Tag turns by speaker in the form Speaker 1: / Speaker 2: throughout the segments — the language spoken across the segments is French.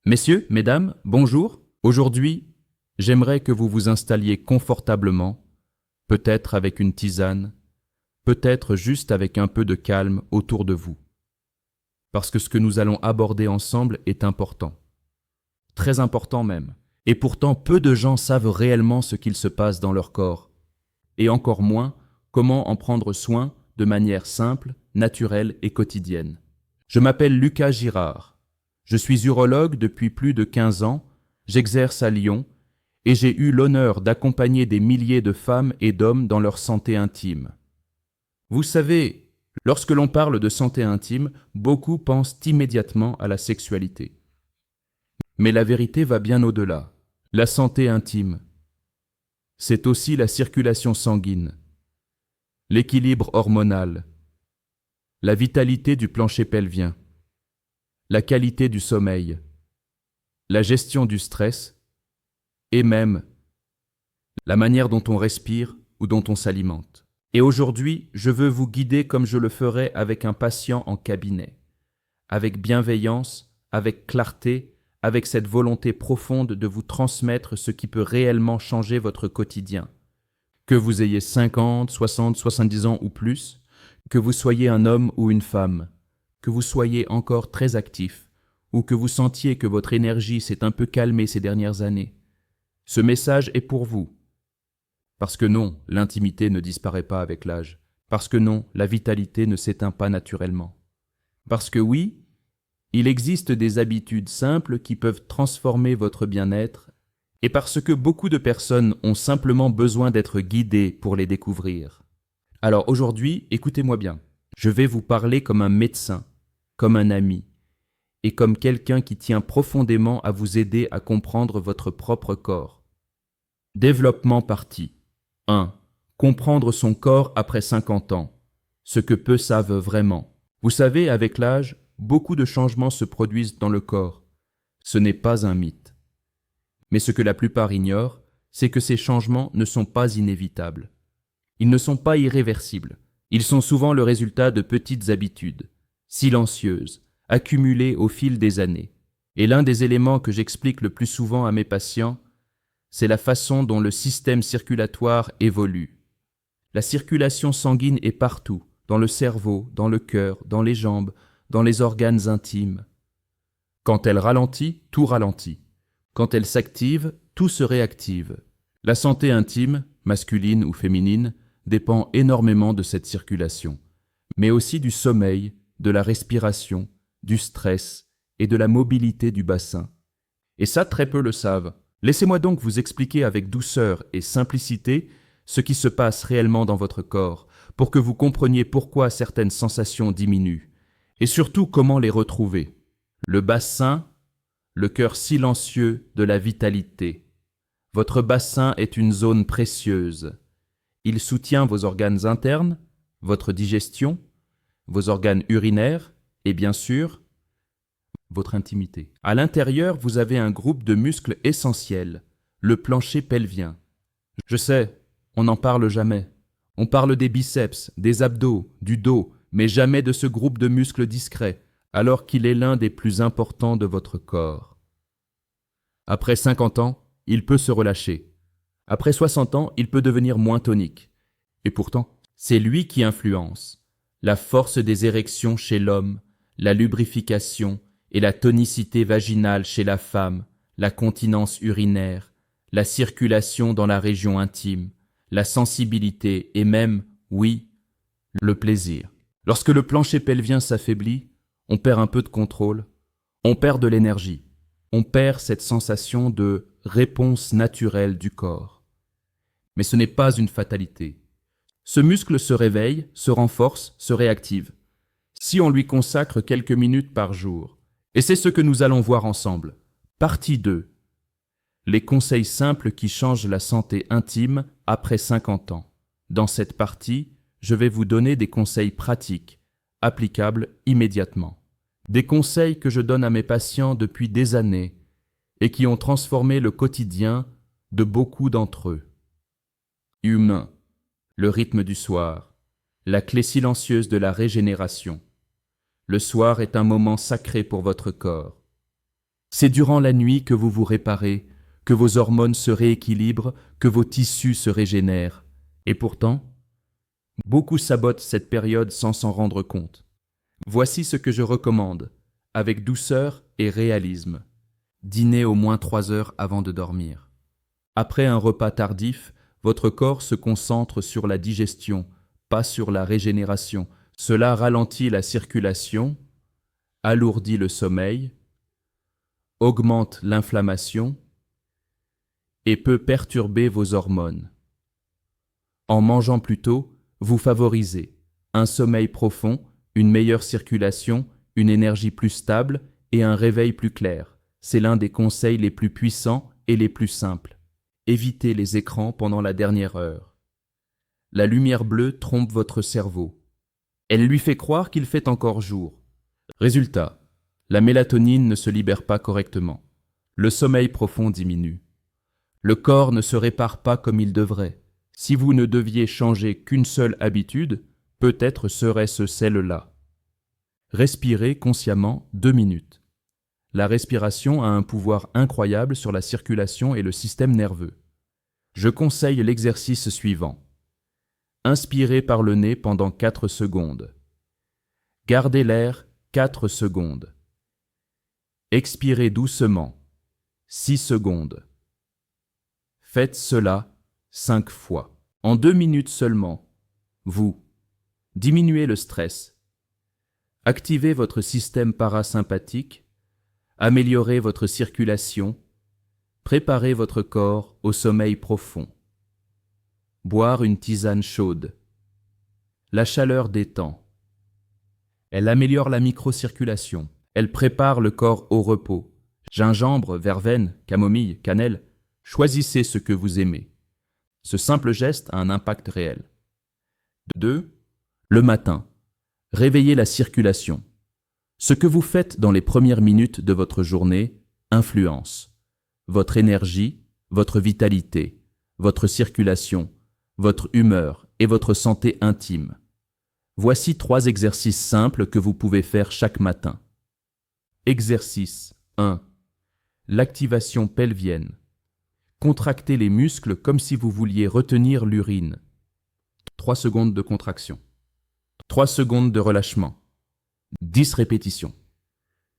Speaker 1: Messieurs, mesdames, bonjour. Aujourd'hui, j'aimerais que vous vous installiez confortablement, peut-être avec une tisane, peut-être juste avec un peu de calme autour de vous. Parce que ce que nous allons aborder ensemble est important. Très important même. Et pourtant, peu de gens savent réellement ce qu'il se passe dans leur corps. Et encore moins, comment en prendre soin de manière simple, naturelle et quotidienne. Je m'appelle Lucas Girard. Je suis urologue depuis plus de 15 ans, j'exerce à Lyon et j'ai eu l'honneur d'accompagner des milliers de femmes et d'hommes dans leur santé intime. Vous savez, lorsque l'on parle de santé intime, beaucoup pensent immédiatement à la sexualité. Mais la vérité va bien au-delà. La santé intime, c'est aussi la circulation sanguine, l'équilibre hormonal, la vitalité du plancher pelvien, la qualité du sommeil, la gestion du stress et même la manière dont on respire ou dont on s'alimente. Et aujourd'hui, je veux vous guider comme je le ferais avec un patient en cabinet, avec bienveillance, avec clarté, avec cette volonté profonde de vous transmettre ce qui peut réellement changer votre quotidien. Que vous ayez 50, 60, 70 ans ou plus, que vous soyez un homme ou une femme, que vous soyez encore très actif, ou que vous sentiez que votre énergie s'est un peu calmée ces dernières années. Ce message est pour vous. Parce que non, l'intimité ne disparaît pas avec l'âge. Parce que non, la vitalité ne s'éteint pas naturellement. Parce que oui, il existe des habitudes simples qui peuvent transformer votre bien-être, et parce que beaucoup de personnes ont simplement besoin d'être guidées pour les découvrir. Alors aujourd'hui, écoutez-moi bien. Je vais vous parler comme un médecin, comme un ami, et comme quelqu'un qui tient profondément à vous aider à comprendre votre propre corps. Développement partie 1. Comprendre son corps après 50 ans. Ce que peu savent vraiment. Vous savez, avec l'âge, beaucoup de changements se produisent dans le corps. Ce n'est pas un mythe. Mais ce que la plupart ignorent, c'est que ces changements ne sont pas inévitables. Ils ne sont pas irréversibles. Ils sont souvent le résultat de petites habitudes, silencieuses, accumulées au fil des années. Et l'un des éléments que j'explique le plus souvent à mes patients, c'est la façon dont le système circulatoire évolue. La circulation sanguine est partout, dans le cerveau, dans le cœur, dans les jambes, dans les organes intimes. Quand elle ralentit, tout ralentit. Quand elle s'active, tout se réactive. La santé intime, masculine ou féminine, dépend énormément de cette circulation, mais aussi du sommeil, de la respiration, du stress et de la mobilité du bassin. Et ça, très peu le savent. Laissez-moi donc vous expliquer avec douceur et simplicité ce qui se passe réellement dans votre corps, pour que vous compreniez pourquoi certaines sensations diminuent, et surtout comment les retrouver. Le bassin, le cœur silencieux de la vitalité. Votre bassin est une zone précieuse. Il soutient vos organes internes, votre digestion, vos organes urinaires et bien sûr, votre intimité. À l'intérieur, vous avez un groupe de muscles essentiels, le plancher pelvien. Je sais, on n'en parle jamais. On parle des biceps, des abdos, du dos, mais jamais de ce groupe de muscles discrets, alors qu'il est l'un des plus importants de votre corps. Après 50 ans, il peut se relâcher. Après 60 ans, il peut devenir moins tonique. Et pourtant, c'est lui qui influence. La force des érections chez l'homme, la lubrification et la tonicité vaginale chez la femme, la continence urinaire, la circulation dans la région intime, la sensibilité et même, oui, le plaisir. Lorsque le plancher pelvien s'affaiblit, on perd un peu de contrôle, on perd de l'énergie, on perd cette sensation de réponse naturelle du corps. Mais ce n'est pas une fatalité. Ce muscle se réveille, se renforce, se réactive, si on lui consacre quelques minutes par jour. Et c'est ce que nous allons voir ensemble. Partie 2. Les conseils simples qui changent la santé intime après 50 ans. Dans cette partie, je vais vous donner des conseils pratiques, applicables immédiatement. Des conseils que je donne à mes patients depuis des années et qui ont transformé le quotidien de beaucoup d'entre eux. Humain, le rythme du soir, la clé silencieuse de la régénération. Le soir est un moment sacré pour votre corps. C'est durant la nuit que vous vous réparez, que vos hormones se rééquilibrent, que vos tissus se régénèrent. Et pourtant, beaucoup sabotent cette période sans s'en rendre compte. Voici ce que je recommande, avec douceur et réalisme. Dînez au moins 3 heures avant de dormir. Après un repas tardif, votre corps se concentre sur la digestion, pas sur la régénération. Cela ralentit la circulation, alourdit le sommeil, augmente l'inflammation et peut perturber vos hormones. En mangeant plus tôt, vous favorisez un sommeil profond, une meilleure circulation, une énergie plus stable et un réveil plus clair. C'est l'un des conseils les plus puissants et les plus simples. Évitez les écrans pendant la dernière heure. La lumière bleue trompe votre cerveau. Elle lui fait croire qu'il fait encore jour. Résultat, la mélatonine ne se libère pas correctement. Le sommeil profond diminue. Le corps ne se répare pas comme il devrait. Si vous ne deviez changer qu'une seule habitude, peut-être serait-ce celle-là. Respirez consciemment 2 minutes. La respiration a un pouvoir incroyable sur la circulation et le système nerveux. Je conseille l'exercice suivant. Inspirez par le nez pendant 4 secondes. Gardez l'air 4 secondes. Expirez doucement 6 secondes. Faites cela 5 fois. En 2 minutes seulement, vous diminuez le stress, activez votre système parasympathique, améliorez votre circulation, préparez votre corps au sommeil profond. Boire une tisane chaude. La chaleur détend. Elle améliore la microcirculation. Elle prépare le corps au repos. Gingembre, verveine, camomille, cannelle, choisissez ce que vous aimez. Ce simple geste a un impact réel. 2. Le matin, réveillez la circulation. Ce que vous faites dans les premières minutes de votre journée influence votre énergie, votre vitalité, votre circulation, votre humeur et votre santé intime. Voici 3 exercices simples que vous pouvez faire chaque matin. Exercice 1. L'activation pelvienne. Contractez les muscles comme si vous vouliez retenir l'urine. 3 secondes de contraction. 3 secondes de relâchement. 10 répétitions.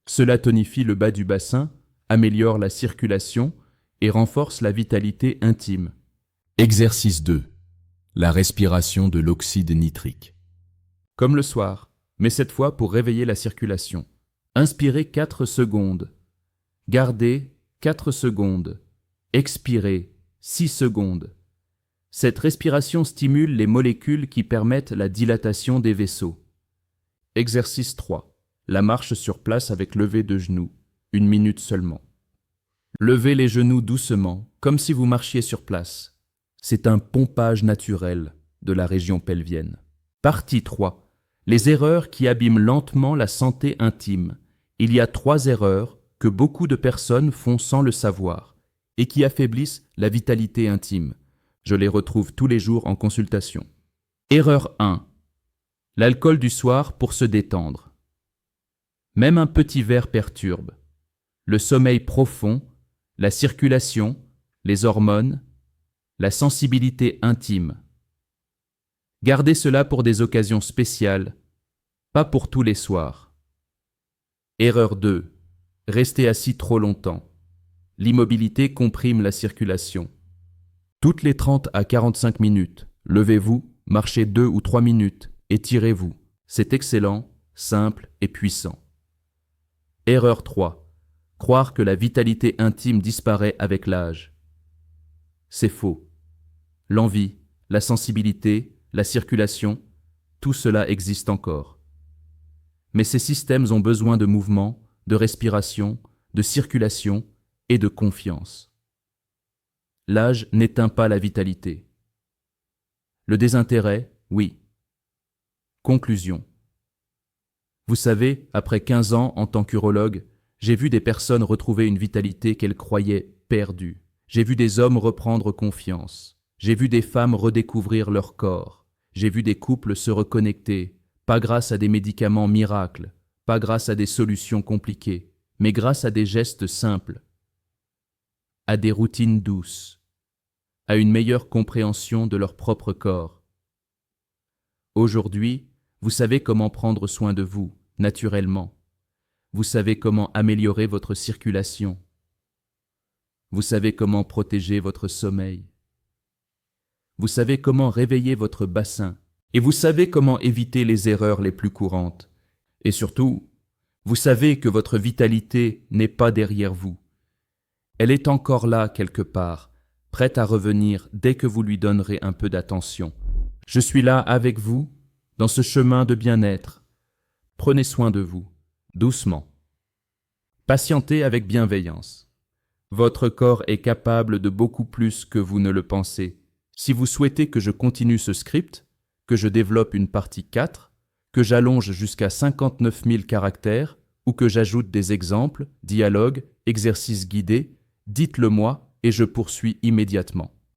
Speaker 1: Cela tonifie le bas du bassin, améliore la circulation et renforce la vitalité intime.
Speaker 2: Exercice 2. La respiration de l'oxyde nitrique.
Speaker 1: Comme le soir, mais cette fois pour réveiller la circulation. Inspirez 4 secondes. Gardez 4 secondes. Expirez 6 secondes. Cette respiration stimule les molécules qui permettent la dilatation des vaisseaux. Exercice 3. La marche sur place avec levé de genoux. 1 minute seulement. Levez les genoux doucement, comme si vous marchiez sur place. C'est un pompage naturel de la région pelvienne. Partie 3. Les erreurs qui abîment lentement la santé intime. Il y a 3 erreurs que beaucoup de personnes font sans le savoir et qui affaiblissent la vitalité intime. Je les retrouve tous les jours en consultation. Erreur 1. L'alcool du soir pour se détendre. Même un petit verre perturbe. Le sommeil profond, la circulation, les hormones, la sensibilité intime. Gardez cela pour des occasions spéciales, pas pour tous les soirs. Erreur 2. Rester assis trop longtemps. L'immobilité comprime la circulation. Toutes les 30 à 45 minutes, levez-vous, marchez 2 ou 3 minutes, étirez-vous. C'est excellent, simple et puissant. Erreur 3. Croire que la vitalité intime disparaît avec l'âge. C'est faux. L'envie, la sensibilité, la circulation, tout cela existe encore. Mais ces systèmes ont besoin de mouvement, de respiration, de circulation et de confiance. L'âge n'éteint pas la vitalité. Le désintérêt, oui. Conclusion. Vous savez, après 15 ans en tant qu'urologue, j'ai vu des personnes retrouver une vitalité qu'elles croyaient perdue. J'ai vu des hommes reprendre confiance. J'ai vu des femmes redécouvrir leur corps. J'ai vu des couples se reconnecter, pas grâce à des médicaments miracles, pas grâce à des solutions compliquées, mais grâce à des gestes simples, à des routines douces, à une meilleure compréhension de leur propre corps. Aujourd'hui, vous savez comment prendre soin de vous, naturellement. Vous savez comment améliorer votre circulation. Vous savez comment protéger votre sommeil. Vous savez comment réveiller votre bassin. Et vous savez comment éviter les erreurs les plus courantes. Et surtout, vous savez que votre vitalité n'est pas derrière vous. Elle est encore là quelque part, prête à revenir dès que vous lui donnerez un peu d'attention. Je suis là avec vous, dans ce chemin de bien-être. Prenez soin de vous, doucement. Patientez avec bienveillance. Votre corps est capable de beaucoup plus que vous ne le pensez. Si vous souhaitez que je continue ce script, que je développe une partie 4, que j'allonge jusqu'à 59 000 caractères, ou que j'ajoute des exemples, dialogues, exercices guidés, dites-le moi et je poursuis immédiatement.